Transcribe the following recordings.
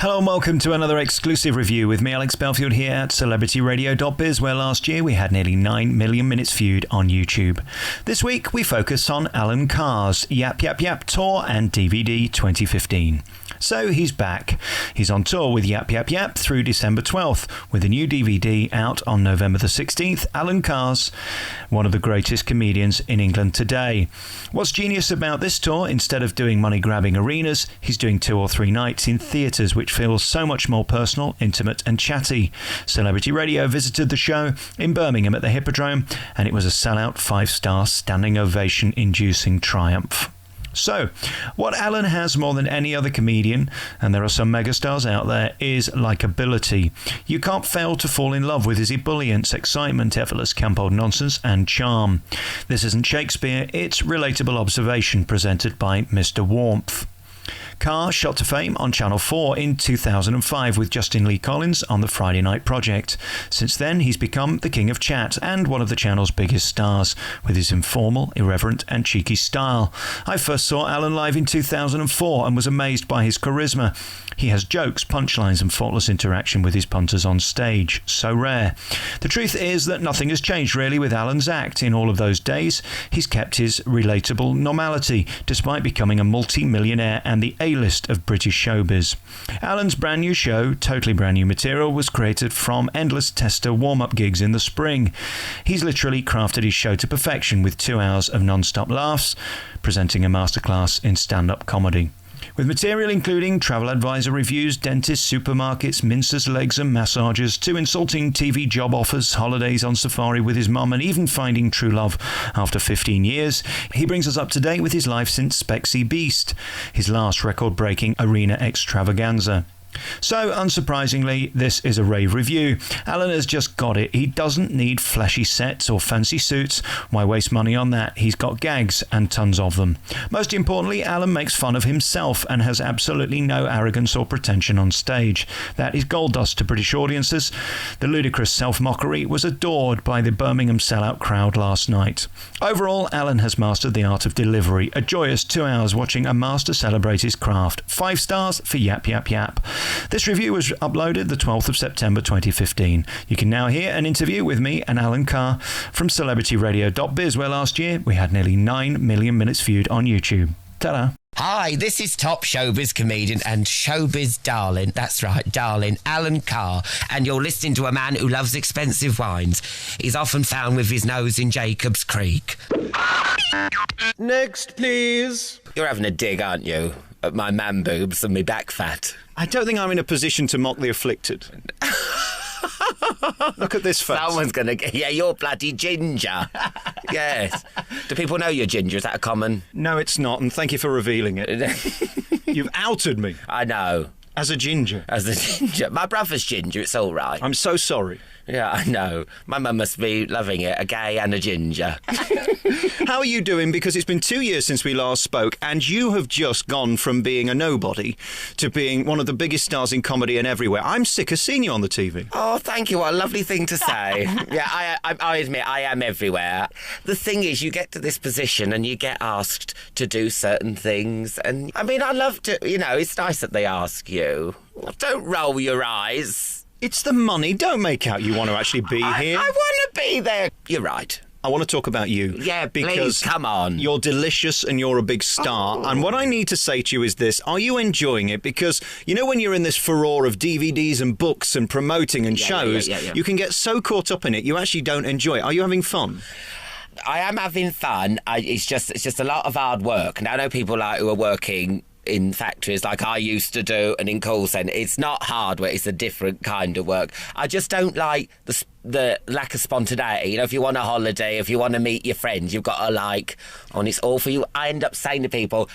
Hello and welcome to another exclusive review with me, Alex Belfield, here at celebrityradio.biz, where last year we had nearly 9 million minutes viewed on YouTube. This week we focus on Alan Carr's Yap Yap Yap tour and DVD 2015. So he's back. He's on tour with Yap Yap Yap through December 12th, with a new DVD out on November the 16th, Alan Carr's one of the greatest comedians in England today. What's genius about this tour, instead of doing money-grabbing arenas, he's doing 2 or 3 nights in theatres, which feels so much more personal, intimate and chatty. Celebrity Radio visited the show in Birmingham at the Hippodrome, and it was a sellout 5-star standing ovation-inducing triumph. So, what Alan has more than any other comedian, and there are some megastars out there, is likability. You can't fail to fall in love with his ebullience, excitement, effortless camp-old nonsense, and charm. This isn't Shakespeare, it's relatable observation presented by Mr. Warmth. Carr shot to fame on Channel 4 in 2005 with Justin Lee Collins on the Friday Night Project. Since then, he's become the king of chat and one of the channel's biggest stars, with his informal, irreverent and cheeky style. I first saw Alan live in 2004 and was amazed by his charisma. He has jokes, punchlines and faultless interaction with his punters on stage. So rare. The truth is that nothing has changed really with Alan's act. In all of those days, he's kept his relatable normality, despite becoming a multi-millionaire and the A-list of British showbiz. Alan's brand new show, totally brand new material, was created from endless tester warm-up gigs in the spring. He's literally crafted his show to perfection with 2 hours of non-stop laughs, presenting a masterclass in stand-up comedy. With material including travel advisor reviews, dentists, supermarkets, mincers, legs and massages, to insulting TV job offers, holidays on safari with his mum, and even finding true love after 15 years, he brings us up to date with his life since Spexy Beast, his last record-breaking arena extravaganza. So, unsurprisingly, this is a rave review. Alan has just got it. He doesn't need flashy sets or fancy suits. Why waste money on that? He's got gags, and tons of them. Most importantly, Alan makes fun of himself and has absolutely no arrogance or pretension on stage. That is gold dust to British audiences. The ludicrous self-mockery was adored by the Birmingham sellout crowd last night. Overall, Alan has mastered the art of delivery. A joyous 2 hours watching a master celebrate his craft. 5 stars for Yap Yap Yap. This review was uploaded the 12th of September 2015. You can now hear an interview with me and Alan Carr from celebrityradio.biz, where last year we had nearly 9 million minutes viewed on YouTube. Ta-da! Hi, this is top showbiz comedian and showbiz darling, that's right, darling, Alan Carr, and you're listening to a man who loves expensive wines. He's often found with his nose in Jacob's Creek. Next, please. You're having a dig, aren't you, at my man boobs and me back fat? I don't think I'm in a position to mock the afflicted. Look at this face. Someone's going to get... Yeah, you're bloody ginger. Yes. Do people know you're ginger? Is that a common... No, it's not, and thank you for revealing it. You've outed me. I know. As a ginger. As a ginger. My brother's ginger, it's all right. I'm so sorry. Yeah, I know. My mum must be loving it, a gay and a ginger. How are you doing? Because it's been 2 years since we last spoke, and you have just gone from being a nobody to being one of the biggest stars in comedy and everywhere. I'm sick of seeing you on the TV. Oh, thank you. What a lovely thing to say. Yeah, I admit I am everywhere. The thing is, you get to this position and you get asked to do certain things. And, I mean, I love to, you know, it's nice that they ask you. Don't roll your eyes. It's the money. Don't make out you want to actually be here. I want to be there. You're right. I want to talk about you. Yeah, because please, come on. You're delicious and you're a big star. Oh. And what I need to say to you is this. Are you enjoying it? Because, you know, when you're in this furore of DVDs and books and promoting and shows, you can get so caught up in it, you actually don't enjoy it. Are you having fun? I am having fun. It's just a lot of hard work. And I know people like who are working in factories like I used to do and in call centre. It's not hard work, it's a different kind of work. I just don't like the lack of spontaneity. You know, if you want a holiday, if you want to meet your friends, you've got to and it's all for you. I end up saying to people,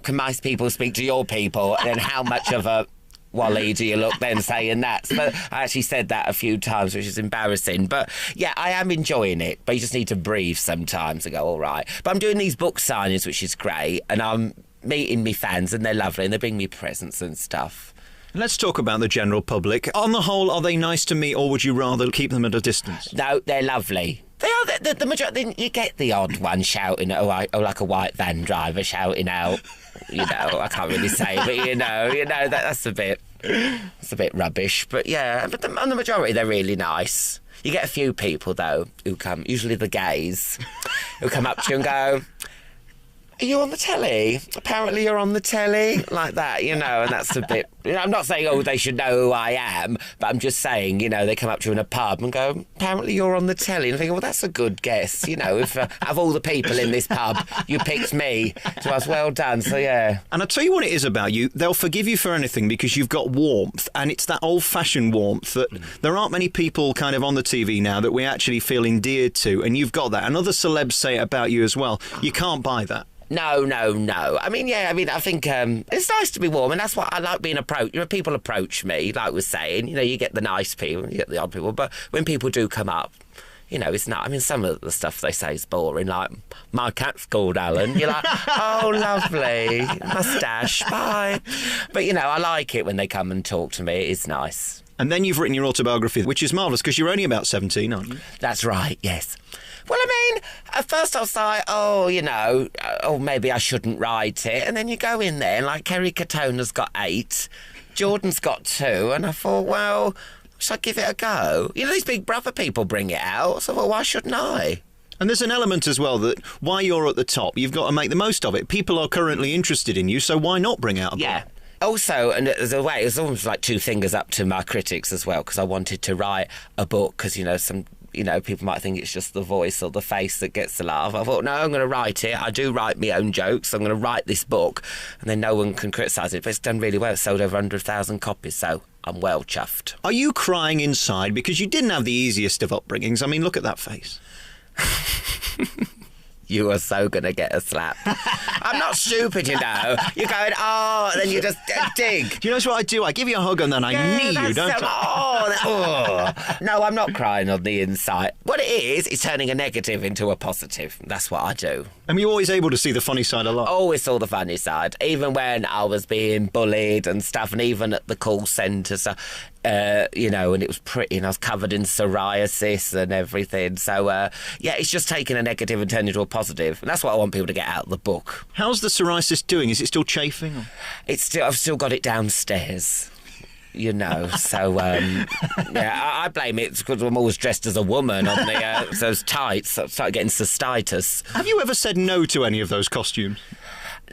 can my people speak to your people? And then how much of a Wally do you look then saying that? So I actually said that a few times, which is embarrassing. But yeah, I am enjoying it, but you just need to breathe sometimes and go, all right. But I'm doing these book signings, which is great, and I'm meeting me fans and they're lovely and they bring me presents and stuff. Let's talk about the general public. On the whole, are they nice to meet or would you rather keep them at a distance? No, they're lovely. They are the majority. You get the odd one shouting, or like a white van driver shouting out. You know, I can't really say, but you know, that's a bit. It's a bit rubbish, but yeah, but on the majority they're really nice. You get a few people though who come, usually the gays, who come up to you and go, "Are you on the telly? Apparently you're on the telly," like that, you know, and that's a bit... You know, I'm not saying, oh, they should know who I am, but I'm just saying, you know, they come up to you in a pub and go, "Apparently you're on the telly." And I think, well, that's a good guess, you know, if of all the people in this pub, you picked me. So I was well done, so yeah. And I'll tell you what it is about you. They'll forgive you for anything because you've got warmth, and it's that old-fashioned warmth that there aren't many people kind of on the TV now that we actually feel endeared to, and you've got that. And other celebs say it about you as well. You can't buy that. No. I mean, I think it's nice to be warm, and that's what I like being approached. You know, people approach me, like I was saying, you know, you get the nice people, you get the odd people, but when people do come up, you know, it's not... I mean, some of the stuff they say is boring, like, "My cat's called Alan." You're like, "Oh, lovely, moustache, bye." But, you know, I like it when they come and talk to me. It is nice. And then you've written your autobiography, which is marvellous, because you're only about 17, aren't you? That's right, yes. Well, I mean, at first I was like, oh, you know, oh, maybe I shouldn't write it. And then you go in there, and like Kerry Katona's got 8, Jordan's got 2, and I thought, well, should I give it a go? You know, these Big Brother people bring it out, so I thought, why shouldn't I? And there's an element as well that while you're at the top, you've got to make the most of it. People are currently interested in you, so why not bring out a book? Yeah. Also, and there's a way, it was almost like 2 fingers up to my critics as well, because I wanted to write a book, because, you know, people might think it's just the voice or the face that gets the laugh. I thought, no, I'm going to write it. I do write my own jokes. I'm going to write this book, and then no one can criticise it. But it's done really well. It's sold over 100,000 copies, so I'm well chuffed. Are you crying inside? Because you didn't have the easiest of upbringings. I mean, look at that face. You are so going to get a slap. I'm not stupid, you know. You're going, oh, and then you just dig. Do you know what I do? I give you a hug and then I knee you, don't I? No, I'm not crying on the inside. What it is turning a negative into a positive. That's what I do. And you're always able to see the funny side a lot. Always saw the funny side. Even when I was being bullied and stuff, and even at the call centre, so, you know, and it was pretty, and I was covered in psoriasis and everything. So, yeah, it's just taking a negative and turning it into a positive. And that's what I want people to get out of the book. How's the psoriasis doing? Is it still chafing? Or? I've still got it downstairs. You know, so, yeah, I blame it because I'm always dressed as a woman on those tights. I started getting cystitis. Have you ever said no to any of those costumes?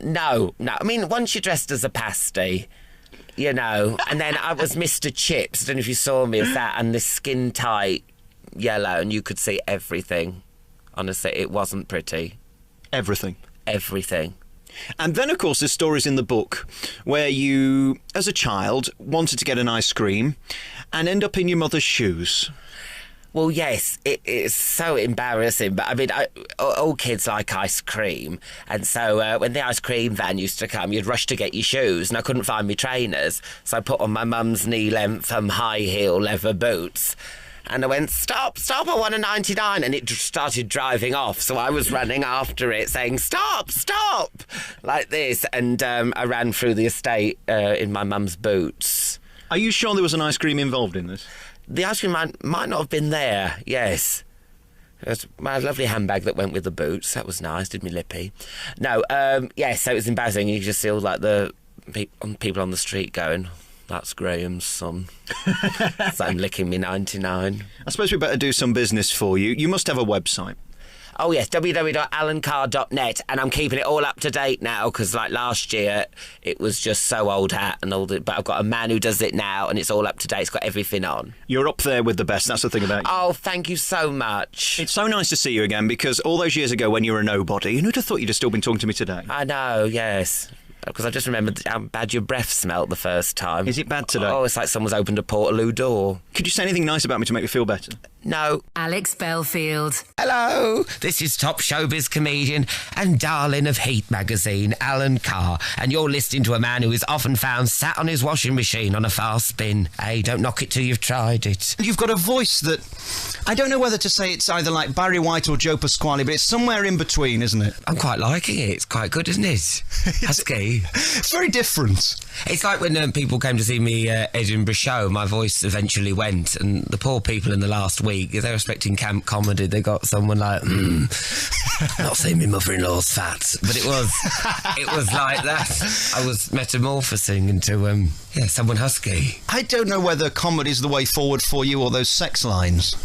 No. I mean, once you're dressed as a pasty, you know, and then I was Mr. Chips. I don't know if you saw me as that, and this skin tight yellow, and you could see everything. Honestly, it wasn't pretty. Everything? Everything. And then, of course, there's stories in the book where you, as a child, wanted to get an ice cream and end up in your mother's shoes. Well, yes, it's so embarrassing. But, I mean, all kids like ice cream. And so when the ice cream van used to come, you'd rush to get your shoes, and I couldn't find my trainers. So I put on my mum's knee-length high-heel leather boots. And I went, stop, I want a 99. And it started driving off. So I was running after it saying, stop, like this. And I ran through the estate in my mum's boots. Are you sure there was an ice cream involved in this? The ice cream might not have been there, yes. It was my lovely handbag that went with the boots. That was nice, did me lippy. No, yes, so it was embarrassing. You just see all like the people on the street going, "That's Graham's son." So I'm licking me 99. I suppose we better do some business for you. You must have a website. Oh, yes, www.alancarr.net, and I'm keeping it all up to date now because, like, last year it was just so old hat and all that, but I've got a man who does it now and it's all up to date. It's got everything on. You're up there with the best, that's the thing about you. Oh, thank you so much. It's so nice to see you again because all those years ago when you were a nobody, who'd have thought you'd have still been talking to me today? I know, yes. Because I just remembered how bad your breath smelt the first time. Is it bad today? Oh, it's like someone's opened a Portaloo door. Could you say anything nice about me to make me feel better? No. Alex Belfield. Hello, this is top showbiz comedian and darling of Heat magazine, Alan Carr, and you're listening to a man who is often found sat on his washing machine on a fast spin. Hey, don't knock it till you've tried it. You've got a voice that... I don't know whether to say it's either like Barry White or Joe Pasquale, but it's somewhere in between, isn't it? I'm quite liking it. It's quite good, isn't it? Husky. It's very different. It's like when people came to see me Edinburgh show, my voice eventually went, and the poor people in the last week week. They're expecting camp comedy. They got someone like, not saying my mother-in-law's fat, but it was like that. I was metamorphosing into, someone husky. I don't know whether comedy's the way forward for you or those sex lines.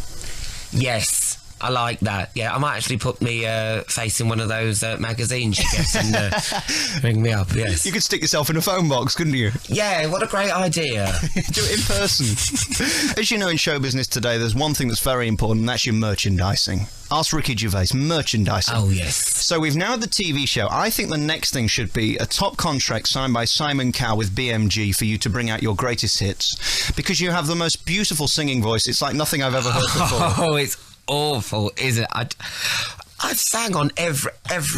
Yes. I like that. Yeah, I might actually put me face in one of those magazines you get and ring me up, yes. You could stick yourself in a phone box, couldn't you? Yeah, what a great idea. Do it in person. As you know, in show business today, there's one thing that's very important, and that's your merchandising. Ask Ricky Gervais, merchandising. Oh, yes. So we've now had the TV show. I think the next thing should be a top contract signed by Simon Cowell with BMG for you to bring out your greatest hits, because you have the most beautiful singing voice. It's like nothing I've ever heard before. Oh, it's awful, is it? I've sang on every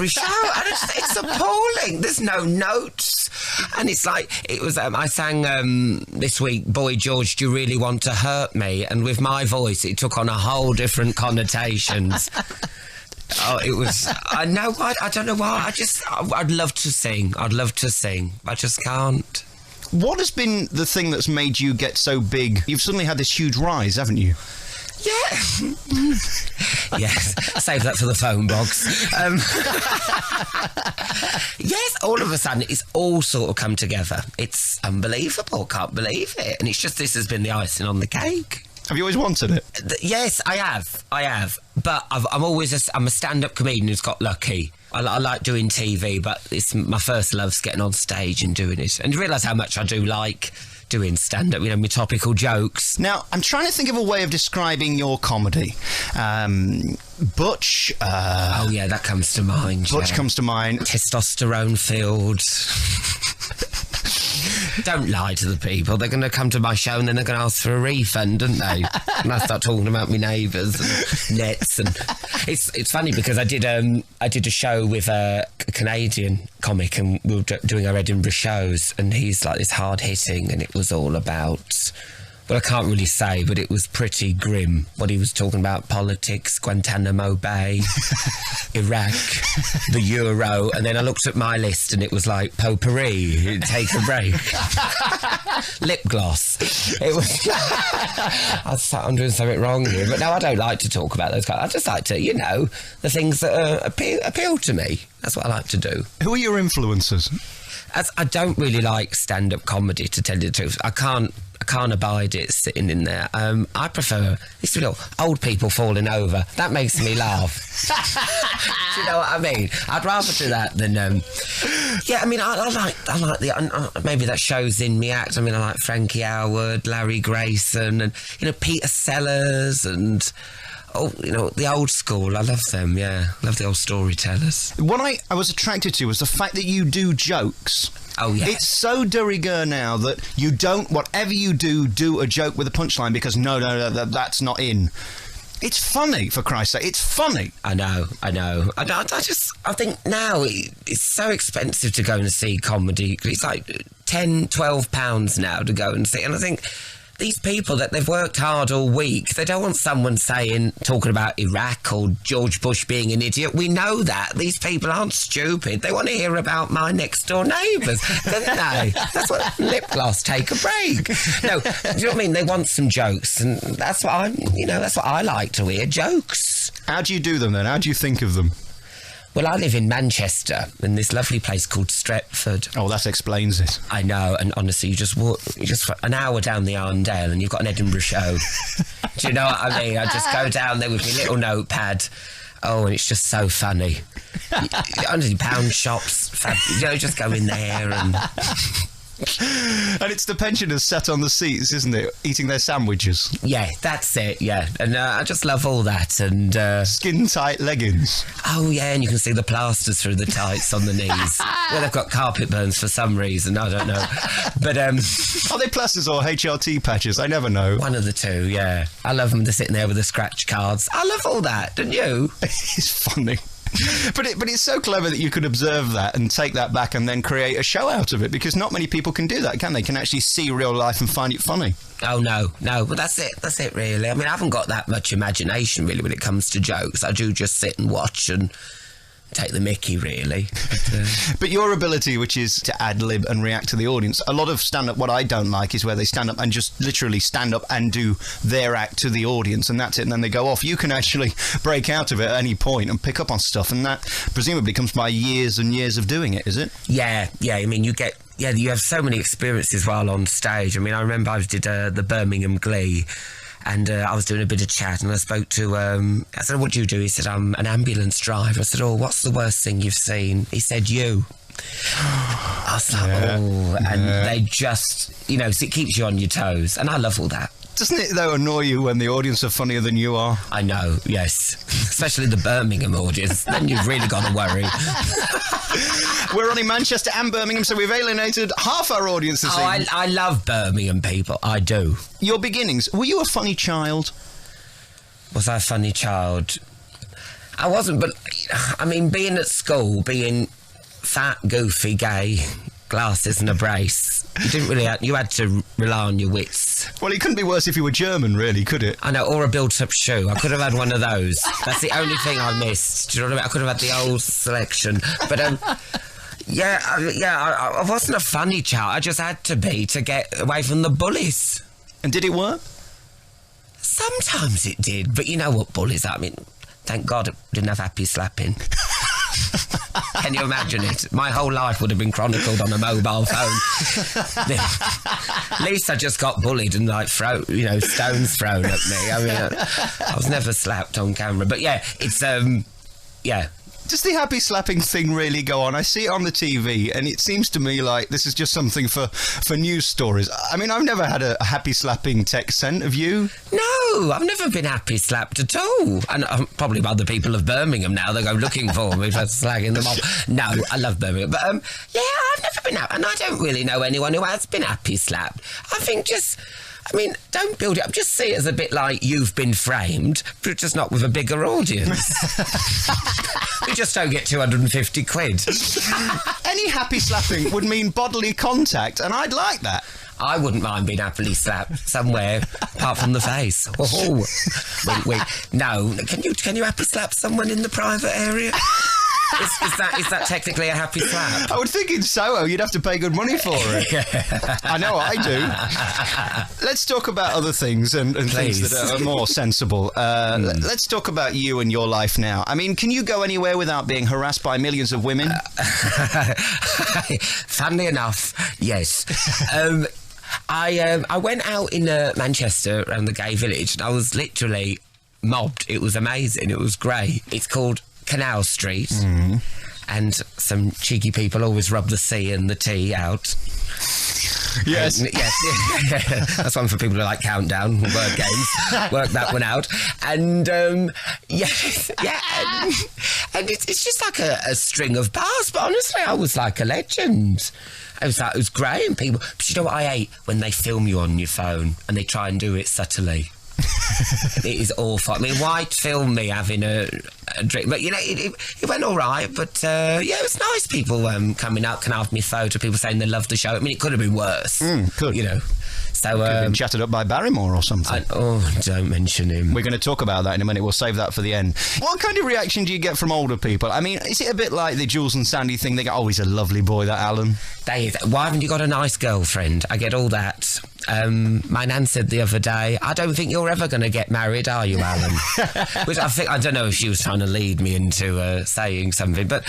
show, and it's appalling. There's no notes, and it's like it was. I sang this week, "Boy George, do you really want to hurt me?" And with my voice, it took on a whole different connotations. Oh, it was. I know why. I don't know why. I'd love to sing. I'd love to sing. I just can't. What has been the thing that's made you get so big? You've suddenly had this huge rise, haven't you? Yeah. Yes, save that for the phone box. Yes, all of a sudden it's all sort of come together. It's unbelievable, can't believe it. And it's just this has been the icing on the cake. Have you always wanted it? Yes, I have. But I'm a stand-up comedian who's got lucky. I like doing TV, but it's my first love's getting on stage and doing it. And you realise how much I do like doing stand-up, my topical jokes. Now, I'm trying to think of a way of describing your comedy. Butch... oh, yeah, that comes to mind. Butch comes to mind. Testosterone-filled. Don't lie to the people. They're going to come to my show and then they're going to ask for a refund, aren't they? And I start talking about my neighbours and nets. And it's funny because I did a show with a Canadian comic, and we were doing our Edinburgh shows, and he's like this hard hitting, and it was all about. Well, I can't really say, but it was pretty grim what he was talking about. Politics, Guantanamo Bay, Iraq, the Euro. And then I looked at my list and it was like potpourri, take a break. Lip gloss. It was... I thought I'm doing something wrong here. But no, I don't like to talk about those guys. I just like to, the things that appeal to me. That's what I like to do. Who are your influences? I don't really like stand-up comedy, to tell you the truth. I can't abide it sitting in there. I prefer these little old people falling over. That makes me laugh. Do you know what I mean? I'd rather do that than. I like the. Maybe that shows in me act. I like Frankie Howard, Larry Grayson, and Peter Sellers and. Oh, the old school. I love them, yeah. I love the old storytellers. What I was attracted to was the fact that you do jokes. Oh, yeah. It's so de rigueur now that you don't, whatever you do a joke with a punchline because no, that's not in. It's funny, for Christ's sake. It's funny. I know. I think now it's so expensive to go and see comedy. It's like £10, £12 now to go and see. And I think... these people that they've worked hard all week, they don't want someone talking about Iraq or George Bush being an idiot. We know that. These people aren't stupid. They want to hear about my next door neighbours, don't they? That's what lip gloss, take a break. No, do you know what I mean? They want some jokes, and that's what that's what I like to hear, jokes. How do you do them then? How do you think of them? Well, I live in Manchester, in this lovely place called Stretford. Oh, that explains it. I know, and honestly, you just an hour down the Arndale and you've got an Edinburgh show. Do you know what I mean? I just go down there with my little notepad. Oh, and it's just so funny. Honestly, pound shops, just go in there and... And it's the pensioners sat on the seats, isn't it? Eating their sandwiches. Yeah, that's it, yeah. And I just love all that. And skin-tight leggings. Oh, yeah, and you can see the plasters through the tights on the knees. Well, they've got carpet burns for some reason, I don't know. But are they plasters or HRT patches? I never know. One of the two, yeah. I love them. They're sitting there with the scratch cards. I love all that, don't you? It's funny. But it's so clever that you could observe that and take that back and then create a show out of it, because not many people can do that, can they? Can actually see real life and find it funny. Oh, no, but that's it really. I haven't got that much imagination really when it comes to jokes. I do just sit and watch, and take the mickey, really. But your ability, which is to ad-lib and react to the audience, a lot of stand-up, what I don't like is where they stand up and just literally stand up and do their act to the audience, and that's it, and then they go off. You can actually break out of it at any point and pick up on stuff, and that presumably comes by years and years of doing it, is it? Yeah, I mean, you have so many experiences while on stage. I mean, I remember I did the Birmingham Glee, and I was doing a bit of chat, and I spoke to, I said, what do you do? He said, I'm an ambulance driver. I said, oh, what's the worst thing you've seen? He said, you. I was like, and they just, you know, so it keeps you on your toes, and I love all that. Doesn't it, though, annoy you when the audience are funnier than you are? I know, yes. Especially the Birmingham audience. Then you've really got to worry. We're on in Manchester and Birmingham, so we've alienated half our audience this evening. I love Birmingham people. I do. Your beginnings. Were you a funny child? Was I a funny child? I wasn't, but, I mean, being at school, being fat, goofy, gay, glasses and a brace, you had to rely on your wits. Well, it couldn't be worse if you were German, really, could it? I know, or a built-up shoe. I could have had one of those. That's the only thing I missed. Do you know what I mean? I could have had the old selection. But, I wasn't a funny child. I just had to be to get away from the bullies. And did it work? Sometimes it did, but you know what bullies are. I mean, thank God it didn't have happy slapping. Can you imagine it? My whole life would have been chronicled on a mobile phone. At least I just got bullied and stones thrown at me. I mean, I was never slapped on camera, but yeah, it's Does the happy slapping thing really go on? I see it on the TV, and it seems to me like this is just something for news stories. I mean, I've never had a happy slapping text sent. Have you? No, I've never been happy slapped at all. And probably by the people of Birmingham now, they go looking for me for slagging them off. No, I love Birmingham. But, I've never been happy. And I don't really know anyone who has been happy slapped. I think don't build it up. Just see it as a bit like You've Been Framed, but just not with a bigger audience. We just don't get 250 quid. Any happy slapping would mean bodily contact, and I'd like that. I wouldn't mind being happily slapped somewhere apart from the face. Oh, wait. No, can you happy slap someone in the private area? Is that technically a happy slap? I would think in Soho you'd have to pay good money for it. I know I do. Let's talk about other things and things that are more sensible. Let's talk about you and your life now. I mean, can you go anywhere without being harassed by millions of women? Funnily enough, yes. I went out in Manchester around the gay village, and I was literally mobbed. It was amazing. It was great. It's called Canal Street, and some cheeky people always rub the C and the T out. Yes. Yes. That's one for people who like Countdown, word games. Work that one out. And, and it's just like a string of bars, but honestly, I was like a legend. It was great, and people... But you know what I hate? When they film you on your phone, and they try and do it subtly. It is awful. I mean, why film me having a drink? But, you know, it went all right. But, it was nice. People coming up, can I have me photo? People saying they loved the show. I mean, it could have been worse. Could. You know. So, could have been chatted up by Barrymore or something. Don't mention him. We're going to talk about that in a minute. We'll save that for the end. What kind of reaction do you get from older people? I mean, is it a bit like the Jules and Sandy thing? They go, oh, he's a lovely boy, that Alan. Why haven't you got a nice girlfriend? I get all that. My nan said the other day, I don't think you're ever going to get married, are you, Alan? Which I don't know if she was trying to lead me into saying something, but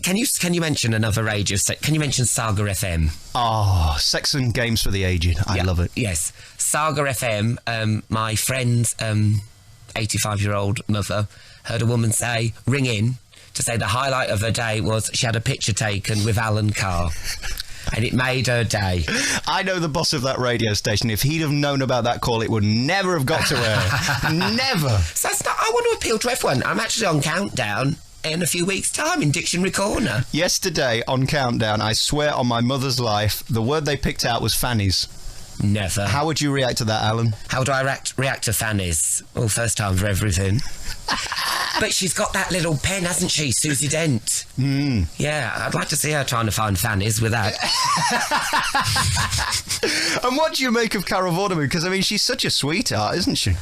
can you mention another radio station? Can you mention Saga FM? Oh, sex and games for the aged. I love it. Yes. Saga FM, my friend's 85-year-old mother heard a woman say, ring in, to say the highlight of her day was she had a picture taken with Alan Carr. And it made her day. I know the boss of that radio station. If he'd have known about that call, it would never have got to air. Never. So I want to appeal to everyone. I'm actually on Countdown in a few weeks' time in Dictionary Corner. Yesterday on Countdown, I swear on my mother's life, the word they picked out was fannies. Never. How would you react to that, Alan? How do I react to fannies? Well, first time for everything. But she's got that little pen, hasn't she, Susie Dent? Yeah, I'd like to see her trying to find fannies with that. And what do you make of Carol Vorderman? Because, I mean, she's such a sweetheart, isn't she?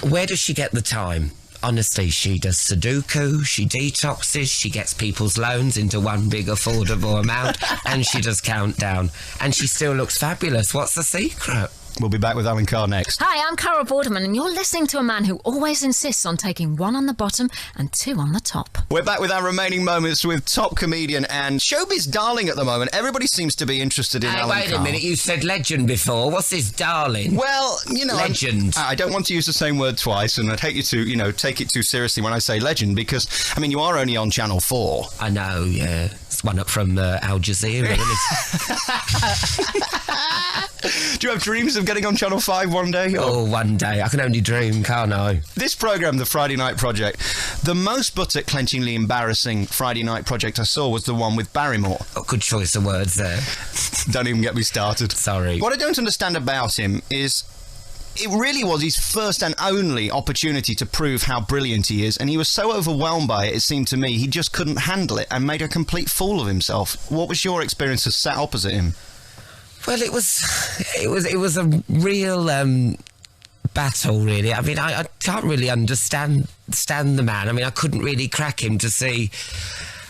Where does she get the time? honestly, she does Sudoku, she detoxes, she gets people's loans into one big affordable amount, and she does Countdown. And she still looks fabulous. What's the secret? We'll be back with Alan Carr next. Hi, I'm Carol Borderman, and you're listening to a man who always insists on taking 1 on the bottom and 2 on the top. We're back with our remaining moments with top comedian and showbiz darling at the moment. Everybody seems to be interested in Alan Wait Carr. a minute, you said legend before. What's this darling? Well, you know... Legend. I don't want to use the same word twice, and I'd hate you to, take it too seriously when I say legend, because, I mean, you are only on Channel 4. I know, yeah. It's one up from Al Jazeera, isn't it? Do you have dreams of getting on Channel 5 one day? Oh, one day. I can only dream, can't I? This programme, The Friday Night Project, the most buttock-clenchingly embarrassing Friday Night Project I saw was the one with Barrymore. Oh, good choice of words there. Don't even get me started. Sorry. What I don't understand about him is it really was his first and only opportunity to prove how brilliant he is, and he was so overwhelmed by it seemed to me, he just couldn't handle it and made a complete fool of himself. What was your experience as sat opposite him? Well, it was a real battle, really. I mean, I can't really understand the man. I mean, I couldn't really crack him to see.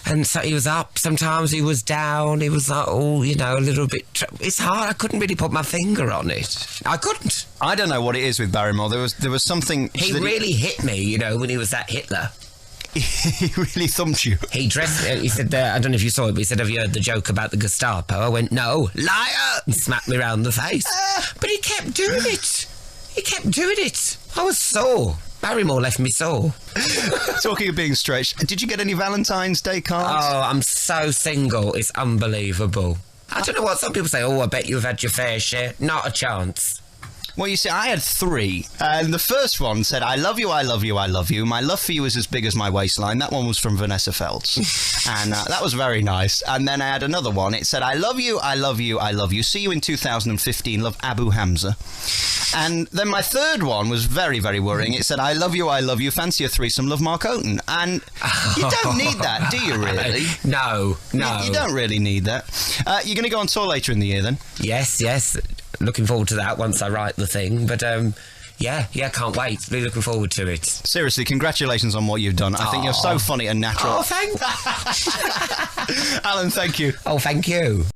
And so he was up, sometimes he was down, he was like, a little bit... It's hard, I couldn't really put my finger on it. I couldn't. I don't know what it is with Barrymore. There was something... He really hit me, when he was that Hitler. He really thumped you. He dressed... He said, I don't know if you saw it, but he said, have you heard the joke about the Gestapo? I went, no, liar! And smacked me round the face. But he kept doing it. I was sore. Barrymore left me sore. Talking of being stretched, did you get any Valentine's Day cards? Oh, I'm so single. It's unbelievable. I don't know what some people say. Oh, I bet you've had your fair share. Not a chance. Well, you see, I had 3, and the first one said, I love you, I love you, I love you. My love for you is as big as my waistline. That one was from Vanessa Feltz, and that was very nice. And then I had another one. It said, I love you, I love you, I love you. See you in 2015. Love, Abu Hamza. And then my third one was very, very worrying. It said, I love you, fancy a threesome, love Mark Oaten. And you don't need that, do you, really? No. You don't really need that. You're going to go on tour later in the year, then? Yes. Looking forward to that once I write the thing. But, yeah, can't wait. Really looking forward to it. Seriously, congratulations on what you've done. I think you're so funny and natural. Oh, thanks. Alan, thank you. Oh, thank you.